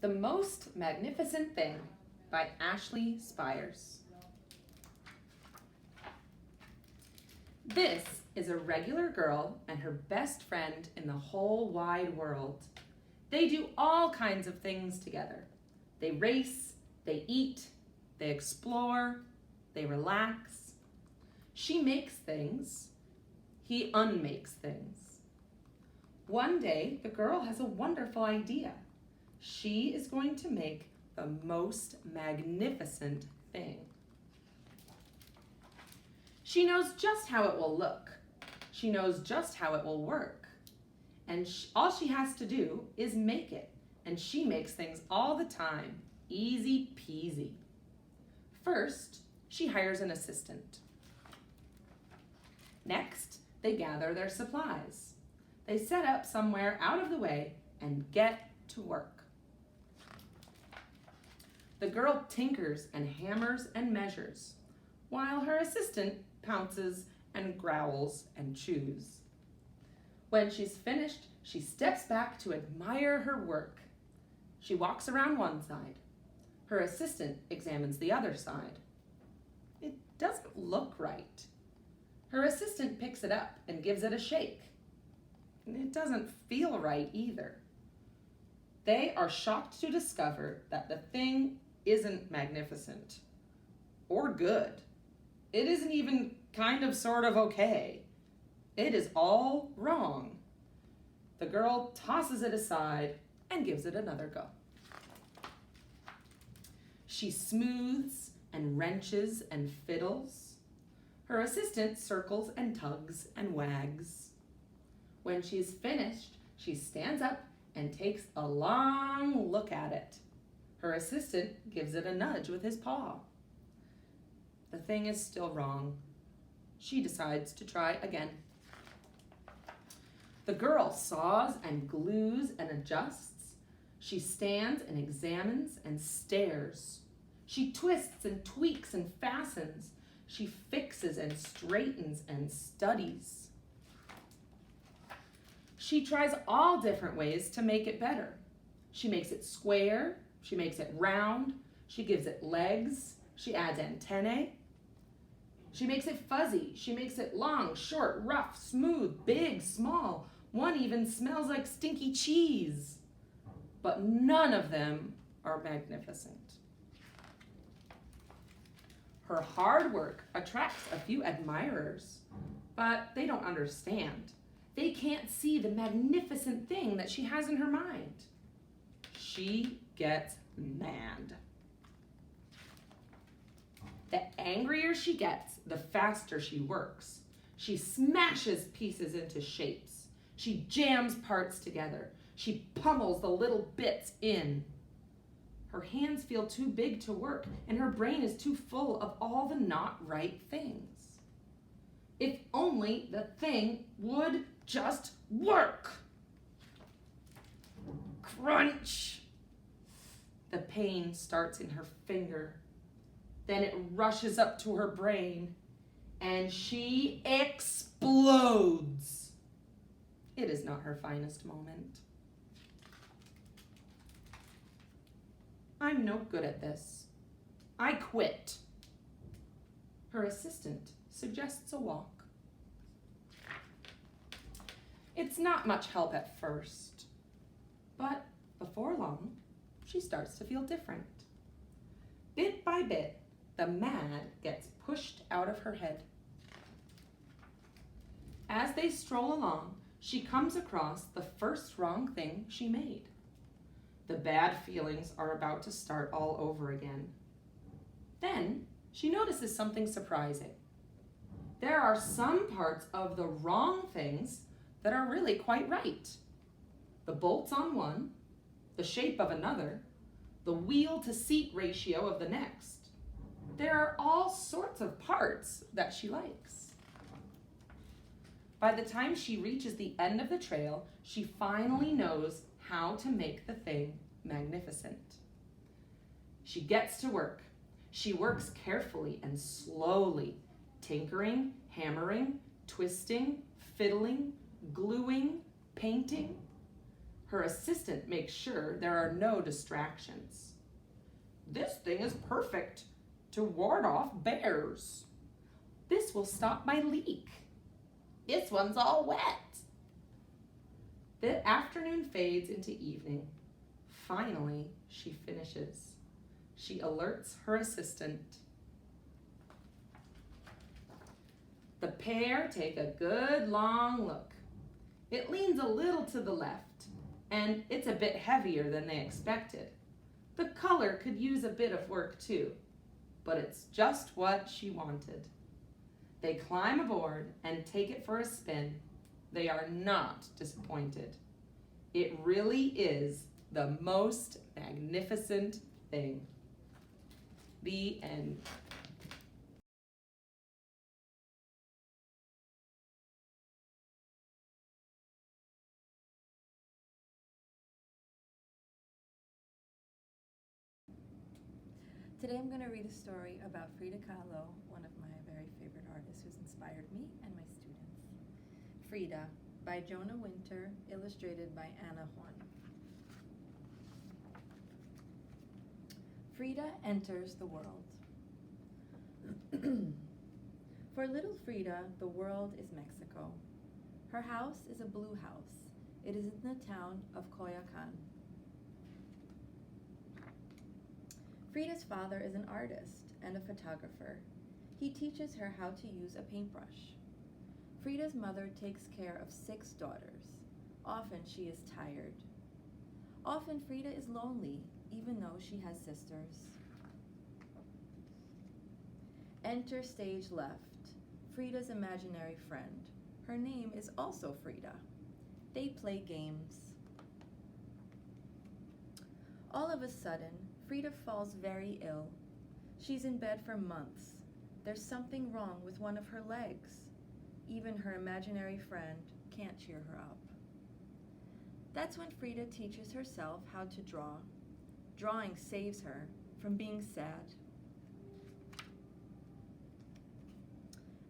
The Most Magnificent Thing by Ashley Spires. This is a regular girl and her best friend in the whole wide world. They do all kinds of things together. They race, they eat, they explore, they relax. She makes things, he unmakes things. One day, the girl has a wonderful idea. She is going to make the most magnificent thing. She knows just how it will look. She knows just how it will work. And all she has to do is make it. And she makes things all the time. Easy peasy. First, she hires an assistant. Next, they gather their supplies. They set up somewhere out of the way and get to work. The girl tinkers and hammers and measures, while her assistant pounces and growls and chews. When she's finished, she steps back to admire her work. She walks around one side. Her assistant examines the other side. It doesn't look right. Her assistant picks it up and gives it a shake. It doesn't feel right either. They are shocked to discover that the thing isn't magnificent or good. It isn't even kind of sort of okay. It is all wrong. The girl tosses it aside and gives it another go. She smooths and wrenches and fiddles. Her assistant circles and tugs and wags. When she's finished, she stands up and takes a long look at it. Her assistant gives it a nudge with his paw. The thing is still wrong. She decides to try again. The girl saws and glues and adjusts. She stands and examines and stares. She twists and tweaks and fastens. She fixes and straightens and studies. She tries all different ways to make it better. She makes it square. She makes it round. She gives it legs. She adds antennae. She makes it fuzzy. She makes it long, short, rough, smooth, big, small. One even smells like stinky cheese. But none of them are magnificent. Her hard work attracts a few admirers, but they don't understand. They can't see the magnificent thing that she has in her mind. She gets mad. The angrier she gets, the faster she works. She smashes pieces into shapes. She jams parts together. She pummels the little bits in. Her hands feel too big to work, and her brain is too full of all the not right things. If only the thing would just work. Crunch! The pain starts in her finger. Then it rushes up to her brain, and she explodes. It is not her finest moment. I'm no good at this. I quit. Her assistant suggests a walk. It's not much help at first, but before long, she starts to feel different. Bit by bit, the mad gets pushed out of her head. As they stroll along, she comes across the first wrong thing she made. The bad feelings are about to start all over again. Then she notices something surprising. There are some parts of the wrong things that are really quite right. The bolts on one, the shape of another, the wheel to seat ratio of the next. There are all sorts of parts that she likes. By the time she reaches the end of the trail, she finally knows how to make the thing magnificent. She gets to work. She works carefully and slowly, tinkering, hammering, twisting, fiddling, gluing, painting. Her assistant makes sure there are no distractions. This thing is perfect to ward off bears. This will stop my leak. This one's all wet. The afternoon fades into evening. Finally, she finishes. She alerts her assistant. The pair take a good long look. It leans a little to the left, and it's a bit heavier than they expected. The color could use a bit of work too, but it's just what she wanted. They climb aboard and take it for a spin. They are not disappointed. It really is the most magnificent thing. The end. Today I'm going to read a story about Frida Kahlo, one of my very favorite artists who's inspired me and my students. Frida, by Jonah Winter, illustrated by Anna Horn. Frida enters the world. For little Frida, the world is Mexico. Her house is a blue house. It is in the town of Coyoacan. Frida's father is an artist and a photographer. He teaches her how to use a paintbrush. Frida's mother takes care of 6 daughters. Often she is tired. Often Frida is lonely, even though she has sisters. Enter stage left, Frida's imaginary friend. Her name is also Frida. They play games. All of a sudden, Frida falls very ill. She's in bed for months. There's something wrong with one of her legs. Even her imaginary friend can't cheer her up. That's when Frida teaches herself how to draw. Drawing saves her from being sad.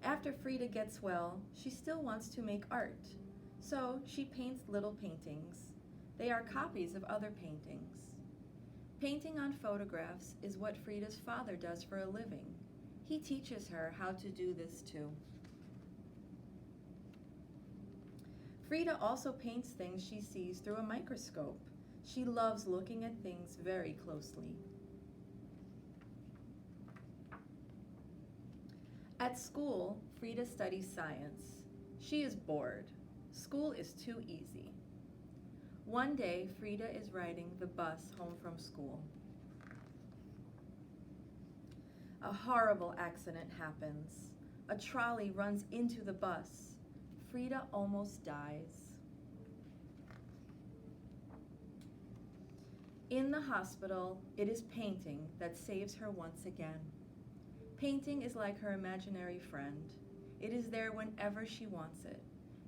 After Frida gets well, she still wants to make art. So she paints little paintings. They are copies of other paintings. Painting on photographs is what Frida's father does for a living. He teaches her how to do this too. Frida also paints things she sees through a microscope. She loves looking at things very closely. At school, Frida studies science. She is bored. School is too easy. One day, Frida is riding the bus home from school. A horrible accident happens. A trolley runs into the bus. Frida almost dies. In the hospital, it is painting that saves her once again. Painting is like her imaginary friend. It is there whenever she wants it.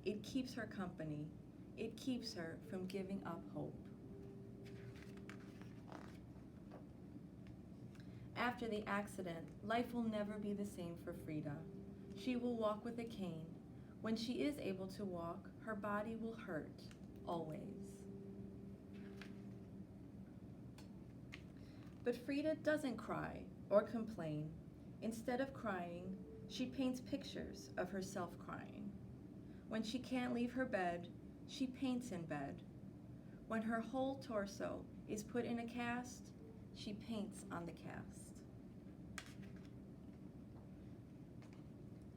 It keeps her company. It keeps her from giving up hope. After the accident, life will never be the same for Frida. She will walk with a cane. When she is able to walk, her body will hurt, always. But Frida doesn't cry or complain. Instead of crying, she paints pictures of herself crying. When she can't leave her bed, she paints in bed. When her whole torso is put in a cast, she paints on the cast.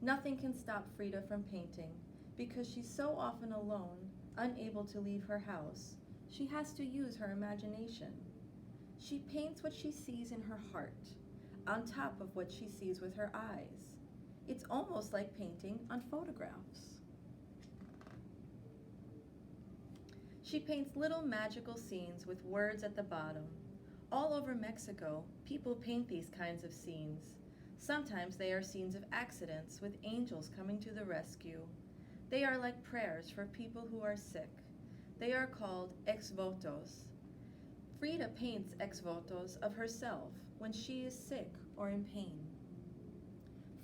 Nothing can stop Frida from painting because she's so often alone, unable to leave her house. She has to use her imagination. She paints what she sees in her heart, on top of what she sees with her eyes. It's almost like painting on photographs. She paints little magical scenes with words at the bottom. All over Mexico, people paint these kinds of scenes. Sometimes they are scenes of accidents with angels coming to the rescue. They are like prayers for people who are sick. They are called ex votos. Frida paints ex votos of herself when she is sick or in pain.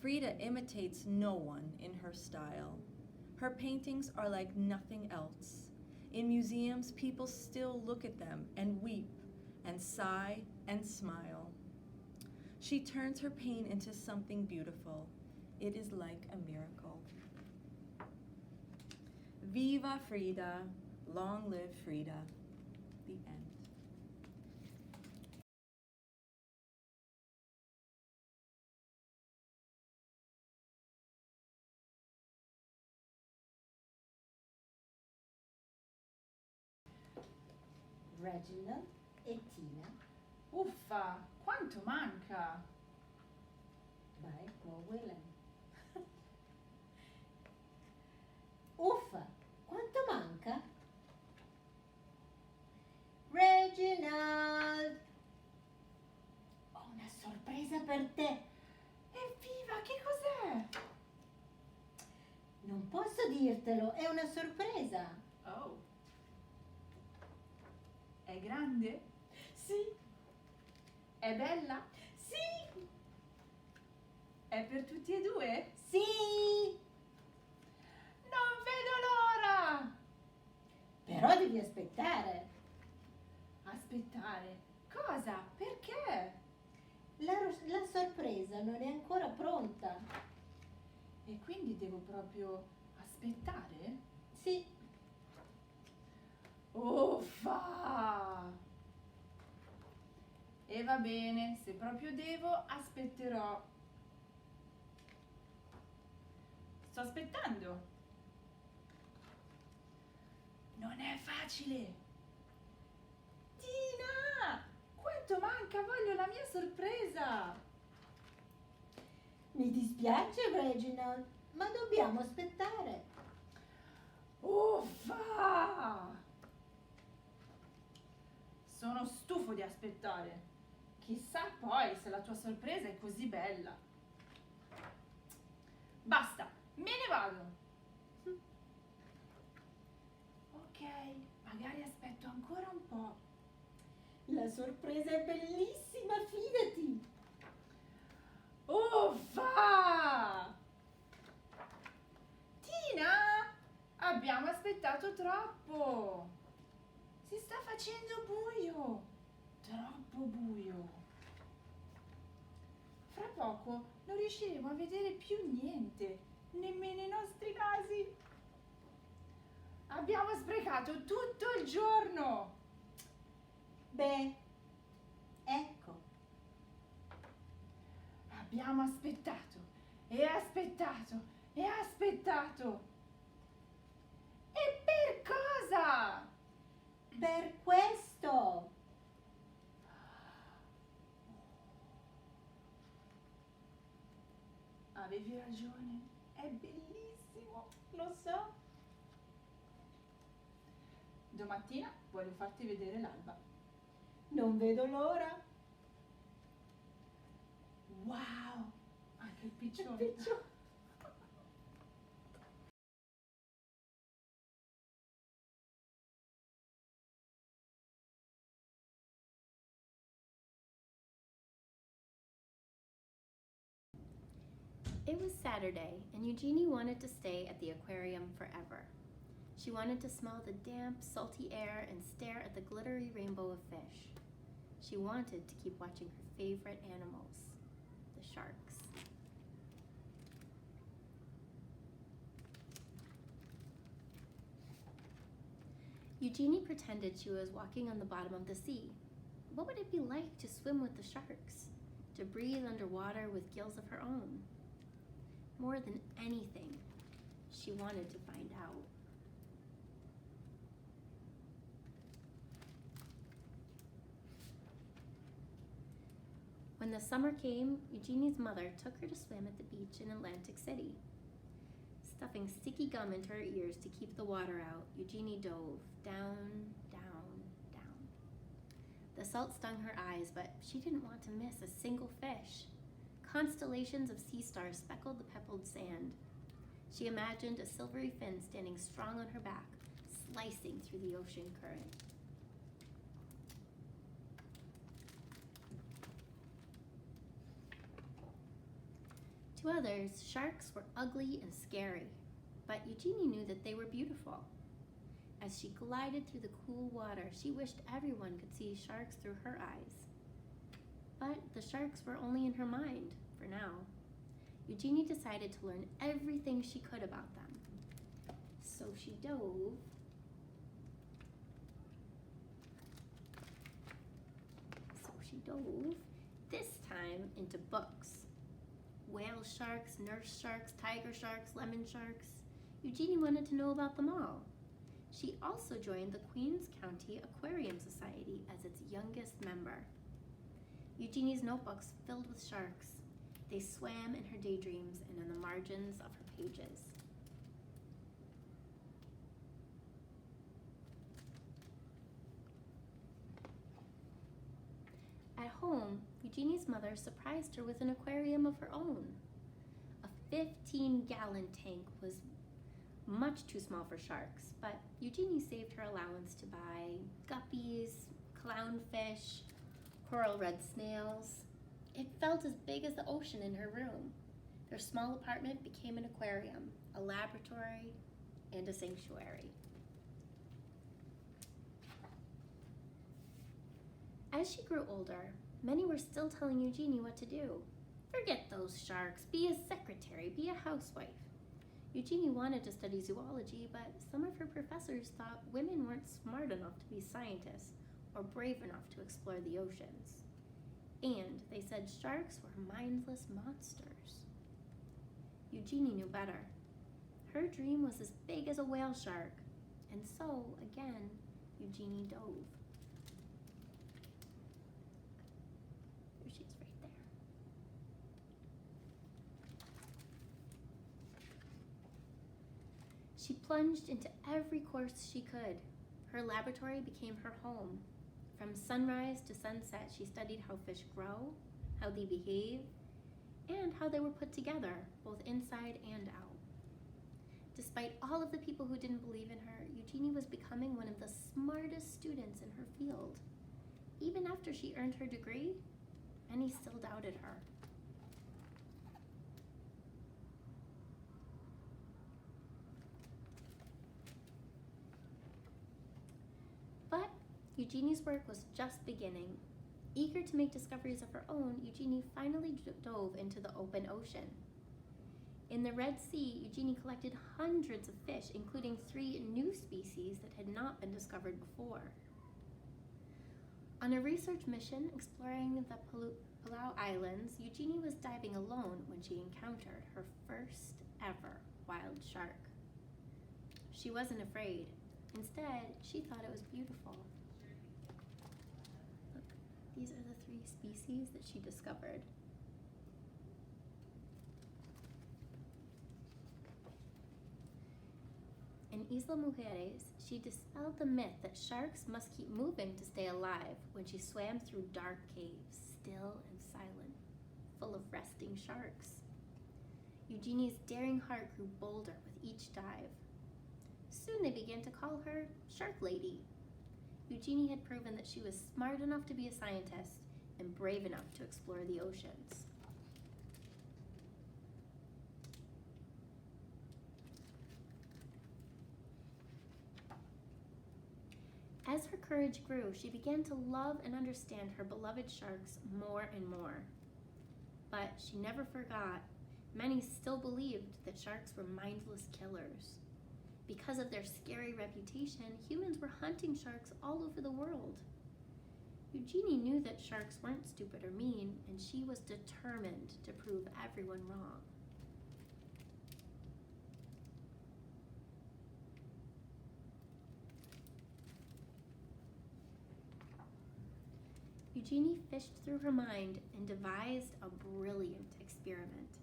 Frida imitates no one in her style. Her paintings are like nothing else. In museums, people still look at them and weep and sigh and smile. She turns her pain into something beautiful. It is like a miracle. Viva Frida, long live Frida. The end. Reginald e Tina Uffa, quanto manca? by Mo Whelan. Uffa, quanto manca? Reginald! Ho una sorpresa per te. Evviva, che cos'è? Non posso dirtelo, è una sorpresa. Oh. È grande? Sì, È bella? sì, È per tutti e due? sì. Non vedo l'ora! Però devi aspettare. Aspettare. Cosa? Perché? La sorpresa non è ancora pronta. E quindi devo proprio aspettare? Sì, Uffa! E va bene, se proprio devo, aspetterò. Sto aspettando. Non è facile. Tina! Quanto manca? Voglio la mia sorpresa. mi dispiace Reginald, ma dobbiamo aspettare. Uffa! Sono stufo di aspettare. Chissà poi se la tua sorpresa è così bella. Basta, me ne vado. Ok, magari aspetto ancora un po'. La sorpresa è bellissima, fidati. Uffa! Tina, abbiamo aspettato troppo. Si sta facendo buio. Troppo buio. Fra poco non riusciremo a vedere più niente, nemmeno i nostri nasi. Abbiamo sprecato tutto il giorno. Beh, ecco, Abbiamo aspettato e aspettato e aspettato. E per cosa? per questo. Avevi ragione, è bellissimo, lo so. Domattina voglio farti vedere l'alba. Non vedo l'ora. Wow, anche il piccione. Piccio- It was Saturday, and Eugenie wanted to stay at the aquarium forever. She wanted to smell the damp, salty air and stare at the glittery rainbow of fish. She wanted to keep watching her favorite animals, the sharks. Eugenie pretended she was walking on the bottom of the sea. What would it be like to swim with the sharks? To breathe underwater with gills of her own? More than anything, she wanted to find out. When the summer came, Eugenie's mother took her to swim at the beach in Atlantic City. Stuffing sticky gum into her ears to keep the water out, Eugenie dove down, down, down. The salt stung her eyes, but she didn't want to miss a single fish. Constellations of sea stars speckled the pebbled sand. She imagined a silvery fin standing strong on her back, slicing through the ocean current. To others, sharks were ugly and scary, but Eugenie knew that they were beautiful. As she glided through the cool water, she wished everyone could see sharks through her eyes. But the sharks were only in her mind, for now. Eugenie decided to learn everything she could about them. So she dove this time into books. Whale sharks, nurse sharks, tiger sharks, lemon sharks. Eugenie wanted to know about them all. She also joined the Queens County Aquarium Society as its youngest member. Eugenie's notebooks filled with sharks. They swam in her daydreams and in the margins of her pages. At home, Eugenie's mother surprised her with an aquarium of her own. A 15-gallon tank was much too small for sharks, but Eugenie saved her allowance to buy guppies, clownfish, coral red snails. It felt as big as the ocean in her room. Their small apartment became an aquarium, a laboratory, and a sanctuary. As she grew older, many were still telling Eugenie what to do. Forget those sharks, be a secretary, be a housewife. Eugenie wanted to study zoology, but some of her professors thought women weren't smart enough to be scientists or brave enough to explore the oceans. And they said sharks were mindless monsters. Eugenie knew better. Her dream was as big as a whale shark, and so, again, Eugenie dove. There she is, right there. She plunged into every course she could. Her laboratory became her home. From sunrise to sunset, she studied how fish grow, how they behave, and how they were put together, both inside and out. Despite all of the people who didn't believe in her, Eugenie was becoming one of the smartest students in her field. Even after she earned her degree, many still doubted her. But Eugenie's work was just beginning. Eager to make discoveries of her own, Eugenie finally dove into the open ocean. In the Red Sea, Eugenie collected hundreds of fish, including 3 new species that had not been discovered before. On a research mission exploring the Palau Islands, Eugenie was diving alone when she encountered her first ever wild shark. She wasn't afraid. Instead, she thought it was beautiful. Look, these are the 3 species that she discovered. In Isla Mujeres, she dispelled the myth that sharks must keep moving to stay alive when she swam through dark caves, still and silent, full of resting sharks. Eugenie's daring heart grew bolder with each dive. Soon they began to call her Shark Lady. Eugenie had proven that she was smart enough to be a scientist and brave enough to explore the oceans. As her courage grew, she began to love and understand her beloved sharks more and more. But she never forgot. Many still believed that sharks were mindless killers. Because of their scary reputation, humans were hunting sharks all over the world. Eugenie knew that sharks weren't stupid or mean, and she was determined to prove everyone wrong. Eugenie fished through her mind and devised a brilliant experiment.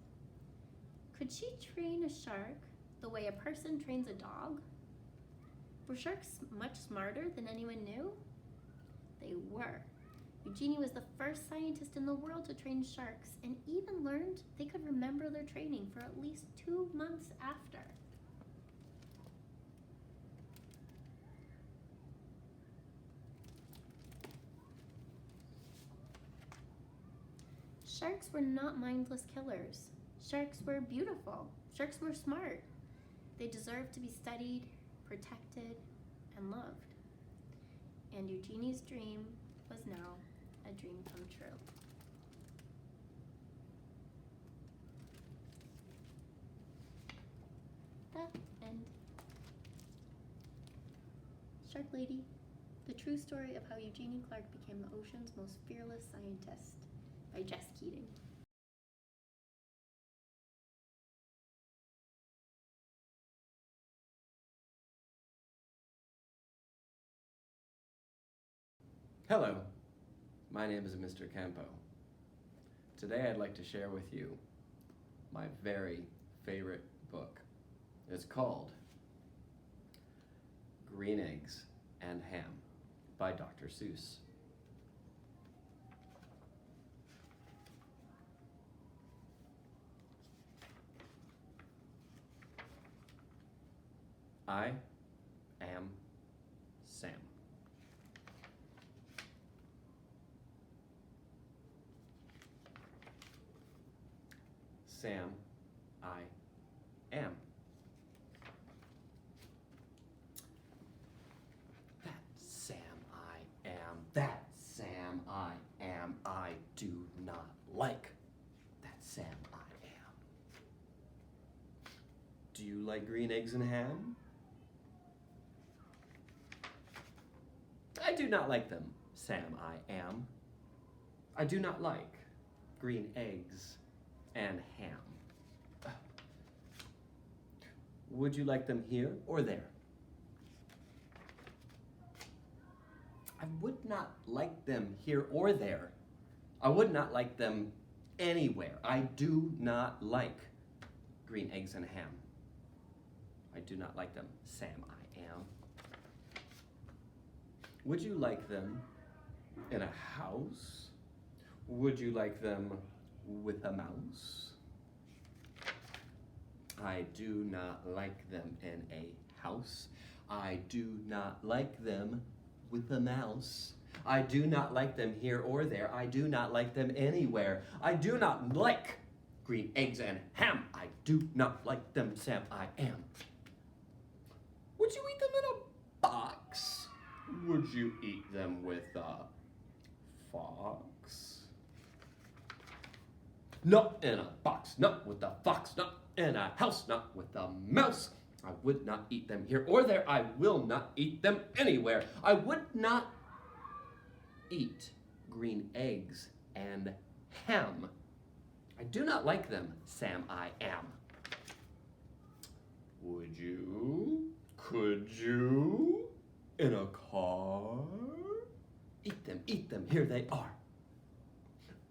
Could she train a shark the way a person trains a dog? Were sharks much smarter than anyone knew? They were. Eugenie was the first scientist in the world to train sharks and even learned they could remember their training for at least 2 months after. Sharks were not mindless killers. Sharks were beautiful. Sharks were smart. They deserved to be studied, protected, and loved. And Eugenie's dream was now a dream come true. The end. Shark Lady, the true story of how Eugenie Clark became the ocean's most fearless scientist, by Jess Keating. Hello, my name is Mr. Campo. Today I'd like to share with you my very favorite book. It's called Green Eggs and Ham by Dr. Seuss. I am Sam. Sam, I am. That Sam, I am. That Sam, I am. I do not like. That Sam, I am. Do you like green eggs and ham? I do not like them, Sam, I am. I do not like green eggs and ham. Would you like them here or there? I would not like them here or there. I would not like them anywhere. I do not like green eggs and ham. I do not like them, Sam, I am. Would you like them in a house? Would you like them with a mouse? I do not like them in a house. I do not like them with a mouse. I do not like them here or there. I do not like them anywhere. I do not like green eggs and ham. I do not like them, Sam, I am. Would you eat them in a box? Would you eat them with a fox? Not in a box, not with a fox, not in a house, not with a mouse. I would not eat them here or there. I will not eat them anywhere. I would not eat green eggs and ham. I do not like them, Sam, I am. Would you? Could you? In a car? Eat them, here they are.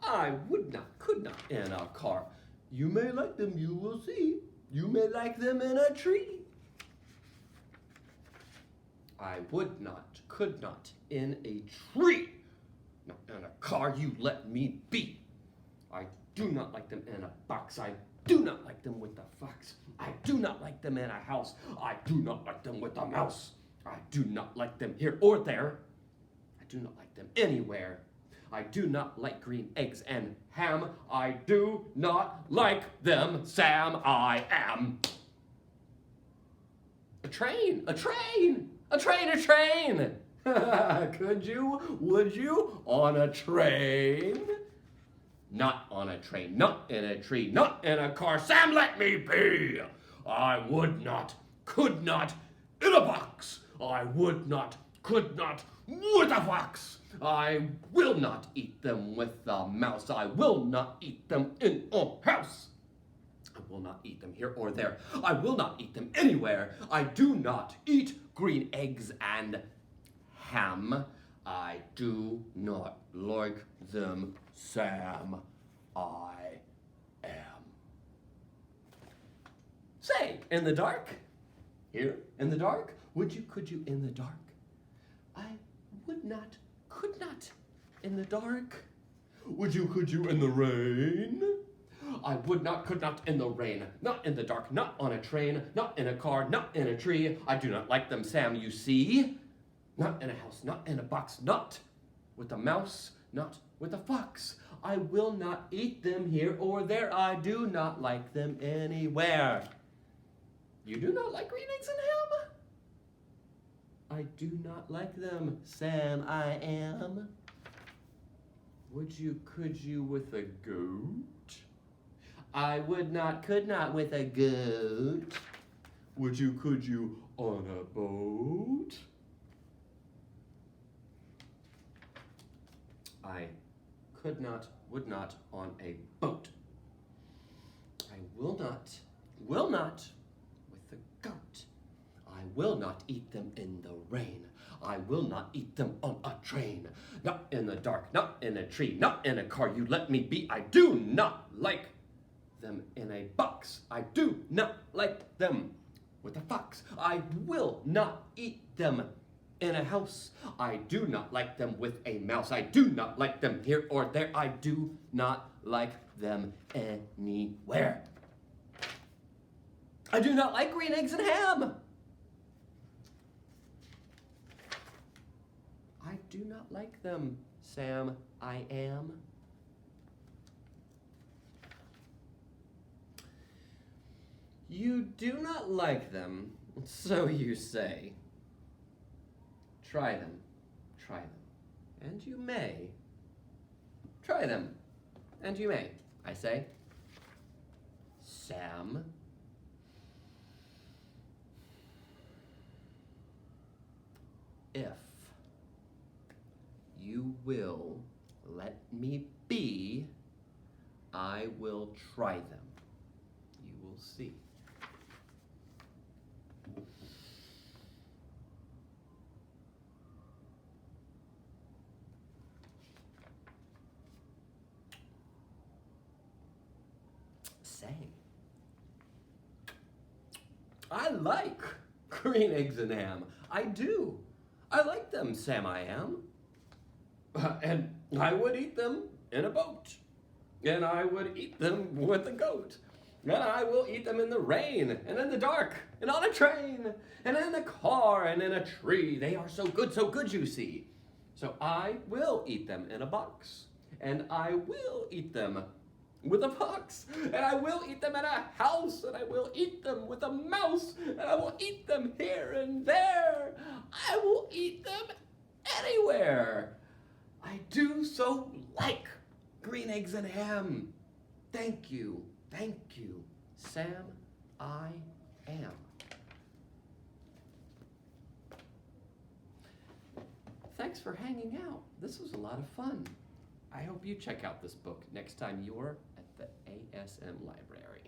I would not, could not in a car. You may like them, you will see. You may like them in a tree. I would not, could not in a tree. Not in a car, you let me be. I do not like them in a box. I do not like them with a fox. I do not like them in a house. I do not like them with a mouse. I do not like them here or there. I do not like them anywhere. I do not like green eggs and ham. I do not like them, Sam, I am. A train, a train, a train, a train. Could you, would you, on a train? Not on a train, not in a tree, not in a car. Sam, let me be. I would not, could not, in a box. I would not, could not, with a fox. I will not eat them with a mouse. I will not eat them in a house. I will not eat them here or there. I will not eat them anywhere. I do not eat green eggs and ham. I do not like them, Sam. I am. Say, in the dark? Here, in the dark? Would you, could you, in the dark? I would not, could not, in the dark. Would you, could you, in the rain? I would not, could not, in the rain. Not in the dark, not on a train, not in a car, not in a tree. I do not like them, Sam, you see. Not in a house, not in a box, not with a mouse, not with a fox. I will not eat them here or there. I do not like them anywhere. You do not like green eggs and ham? I do not like them, Sam, I am. Would you, could you with a goat? I would not, could not with a goat. Would you, could you on a boat? I could not, would not on a boat. I will not with the goat. I will not eat them in the rain. I will not eat them on a train. Not in the dark, not in a tree, not in a car. You let me be. I do not like them in a box. I do not like them with a fox. I will not eat them in a house. I do not like them with a mouse. I do not like them here or there. I do not like them anywhere. I do not like green eggs and ham. I do not like them, Sam, I am. You do not like them, so you say. Try them, and you may. Try them, and you may, I say. Sam. If you will let me be, I will try them. You will see. Say, I like green eggs and ham. I do. I like them, Sam, I am. And I would eat them in a boat. And I would eat them with a goat. And I will eat them in the rain, and in the dark, and on a train, and in the car, and in a tree. They are so good, you see. So I will eat them in a box. And I will eat them with a fox. And I will eat them in a house. And I will eat them with a mouse. And I will eat them here and there. I will eat them anywhere. I do so like green eggs and ham. Thank you, Sam, I am. Thanks for hanging out. This was a lot of fun. I hope you check out this book next time you're at the ASM library.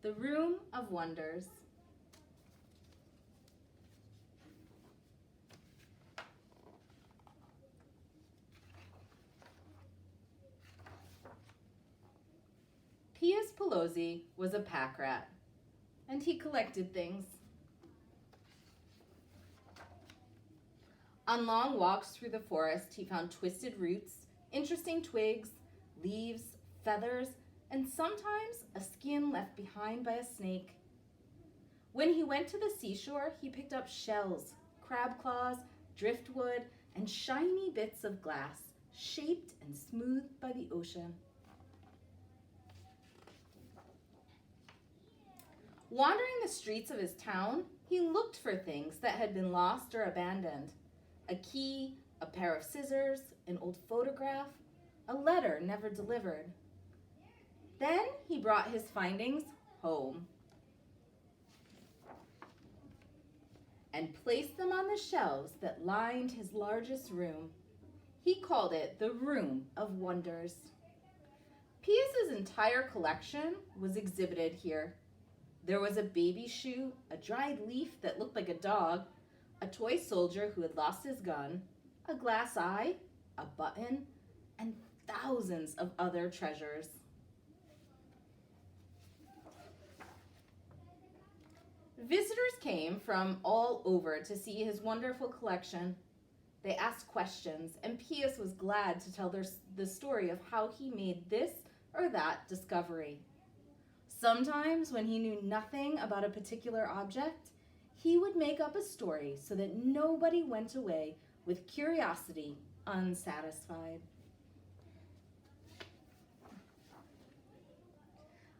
The Room of Wonders. Pius Pelosi was a pack rat, and he collected things. On long walks through the forest, he found twisted roots, interesting twigs, leaves, feathers, and sometimes a skin left behind by a snake. When he went to the seashore, he picked up shells, crab claws, driftwood, and shiny bits of glass, shaped and smoothed by the ocean. Wandering the streets of his town, he looked for things that had been lost or abandoned. A key, a pair of scissors, an old photograph, a letter never delivered. Then he brought his findings home and placed them on the shelves that lined his largest room. He called it the Room of Wonders. Pius's entire collection was exhibited here. There was a baby shoe, a dried leaf that looked like a dog, a toy soldier who had lost his gun, a glass eye, a button, and thousands of other treasures. Visitors came from all over to see his wonderful collection. They asked questions, and Pius was glad to tell the story of how he made this or that discovery. Sometimes, when he knew nothing about a particular object, he would make up a story so that nobody went away with curiosity unsatisfied.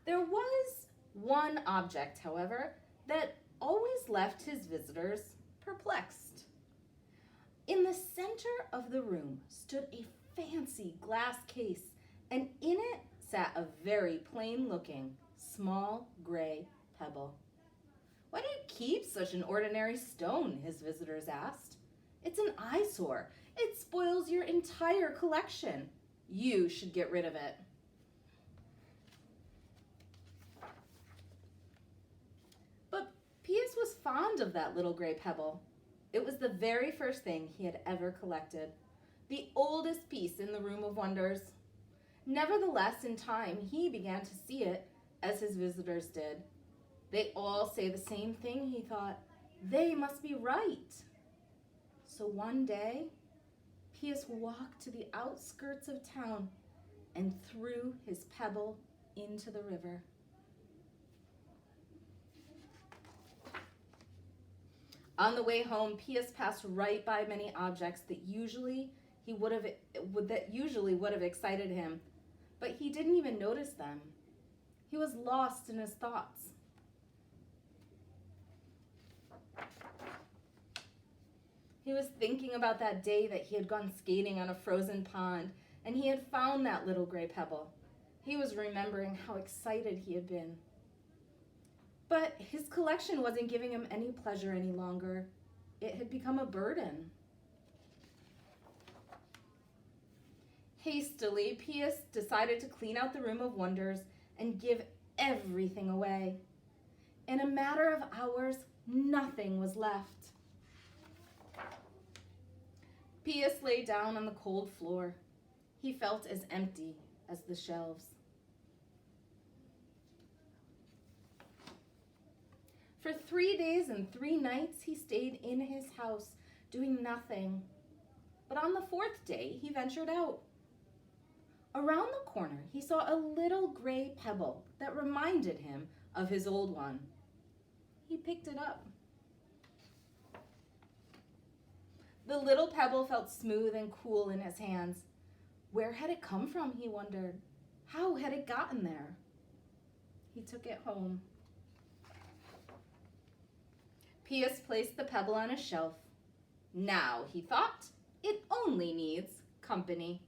There was one object, however, that always left his visitors perplexed. In the center of the room stood a fancy glass case, and in it sat a very plain-looking, small gray pebble. "Why do you keep such an ordinary stone?" his visitors asked. "It's an eyesore. It spoils your entire collection. You should get rid of it." But Pius was fond of that little gray pebble. It was the very first thing he had ever collected, the oldest piece in the Room of Wonders. Nevertheless, in time, he began to see it as his visitors did. They all say the same thing, he thought. They must be right. So one day, Pius walked to the outskirts of town and threw his pebble into the river. On the way home, Pius passed right by many objects that usually would have excited him, but he didn't even notice them. He was lost in his thoughts. He was thinking about that day that he had gone skating on a frozen pond and he had found that little gray pebble. He was remembering how excited he had been. But his collection wasn't giving him any pleasure any longer. It had become a burden. Hastily, Pius decided to clean out the Room of Wonders and give everything away. In a matter of hours, nothing was left. Pius lay down on the cold floor. He felt as empty as the shelves. For 3 days and 3 nights, he stayed in his house, doing nothing. But on the 4th day, he ventured out. Around the corner, he saw a little gray pebble that reminded him of his old one. He picked it up. The little pebble felt smooth and cool in his hands. Where had it come from, he wondered. How had it gotten there? He took it home. Pius placed the pebble on a shelf. Now, he thought, it only needs company.